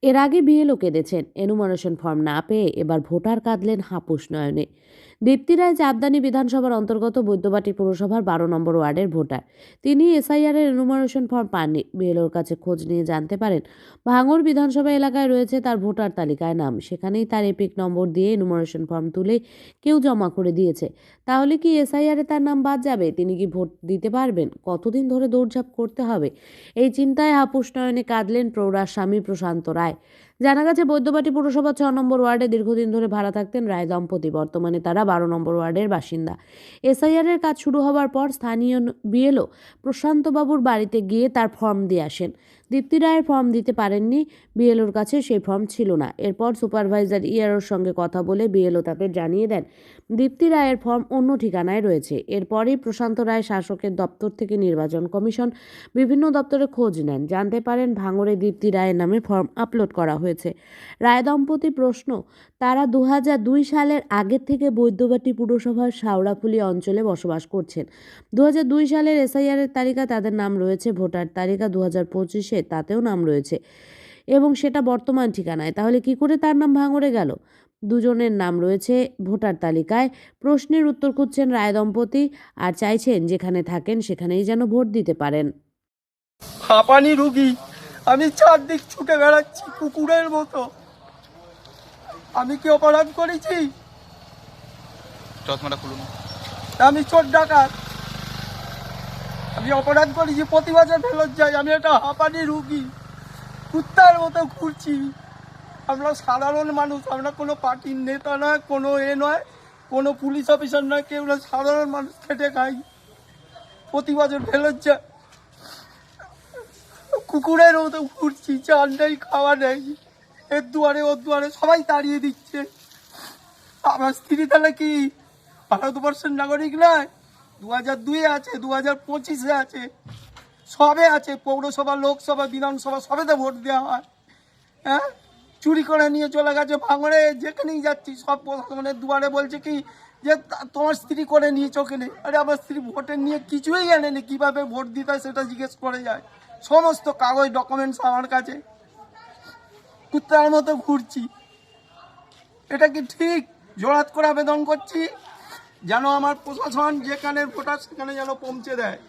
এর আগে BLO কেঁদেছেন, enumeration form না পেয়ে এবার ভোটার কাঁদলেন হাপুস নয়নে। দীপ্তি রায় চাপদানি বিধানসভার অন্তর্গত বৈদ্যবাটি পুরসভার 12 নম্বর ওয়ার্ডের ভোটার। তিনি এসআইআর এর এনুমারেশন ফর্ম পাননি। বিএলওর কাছে খোঁজ নিয়ে জানতে পারেন ভাঙড় বিধানসভা এলাকায় রয়েছে তার ভোটার তালিকায় নাম। সেখানেই তার এপিক নম্বর দিয়ে এনুমারেশন ফর্ম তুলে কেউ জমা করে দিয়েছে। তাহলে কি এসআইআর এ তার নাম বাদ যাবে? তিনি কি ভোট দিতে পারবেন? কতদিন ধরে দৌড়ঝাঁপ করতে হবে? এই চিন্তায় হাপুস নয়নে কাঁদলেন প্রৌঢ়ার স্বামী প্রশান্ত রায়। জানা গেছে বৈদ্যবাটি পুরসভা 6 নম্বর ওয়ার্ডে দীর্ঘদিন ধরে ভাড়া থাকতেন রায় দম্পতি। বর্তমানে তারা 12 নম্বর ওয়ার্ডের বাসিন্দা। এসআইআর এর কাজ শুরু হওয়ার পর স্থানীয় বিএলও প্রশান্তবাবুর বাড়িতে গিয়ে তার ফর্ম দিয়ে আসেন। দীপ্তি রায়ের ফর্ম দিতে পারেননি, বিএলওর কাছে সেই ফর্ম ছিল না। এরপর সুপারভাইজার ইআরওর সঙ্গে কথা বলে বিএলও তাকে জানিয়ে দেন দীপ্তি রায়ের ফর্ম অন্য ঠিকানায় রয়েছে। এরপরই প্রশান্ত রায় শাসকের দপ্তর থেকে নির্বাচন কমিশন বিভিন্ন দপ্তরে খোঁজ নেন, জানতে পারেন ভাঙড়ে দীপ্তি রায়ের নামে ফর্ম আপলোড করা হয়েছে। রায় দম্পতি প্রশ্ন, তারা 2002 সালের আগের থেকে বৈদ্যবাটি পুরসভার শাওড়াফুলি অঞ্চলে বসবাস করছেন। 2002 সালের এসআইআর এর তালিকা তাদের নাম রয়েছে, ভোটার তালিকা 2025-এ তাতেও নাম রয়েছে এবং সেটা বর্তমান ঠিকানায়। তাহলে কি করে তার নাম ভাঙড়ে গেল? দুজনের নাম রয়েছে ভোটার তালিকায়। প্রশ্নের উত্তর খুঁজছেন রায় দম্পতি আর চাইছেন যেখানে থাকেন সেখানেই যেন ভোট দিতে পারেন। হাঁপানি রুগী, আমি চারদিক ছুটে বেড়াচ্ছি কুকুরের মতো। আমি কি অপরাধ করেছি? চশমাটা খুলুন। আমি চোর ডাকাত? আমি অপরাধ করেছি? প্রতি বছর ফেরত যাই। আমি একটা হাঁপানি রুগী, কুত্তার মতো ঘুরছি। আমরা সাধারণ মানুষ, আমরা কোনো পার্টির নেতা নয়, কোনো নয়, কোনো পুলিশ অফিসার নয়, কেউ না, সাধারণ মানুষ খেটে খাই। প্রতি বছর ফেরত যায়। কুকুরের মতো ঘুরছি, চাল নেই, খাওয়া নেই, এর দুয়ারে ওর দুয়ারে সবাই তাড়িয়ে দিচ্ছে। আমার স্ত্রী তাহলে কি ভারতবর্ষের নাগরিক নয়? 2002 আছে, 2025-এ আছে, সবে আছে। পৌরসভা, লোকসভা, বিধানসভা সবেতে ভোট দেওয়া হয়। হ্যাঁ, চুরি করে নিয়ে চলে গেছে ভাঙড়ে। যেখানেই যাচ্ছি সব প্রশাসনের দুয়ারে বলছে কি যে তোমার স্ত্রী করে নিয়েছ কেনে? আরে আমার স্ত্রী ভোটের নিয়ে কিছুই আনেনি, কীভাবে ভোট দিতে হয় সেটা জিজ্ঞেস করে যায়। সমস্ত কাগজ ডকুমেন্টস আমার কাছে। কুত্তার মতো ঘুরছি। এটা কি ঠিক? জোরাত করে আবেদন করছি যেন আমার প্রশাসন যেখানে ভোটার সেখানে যেন পৌঁছে দেয়।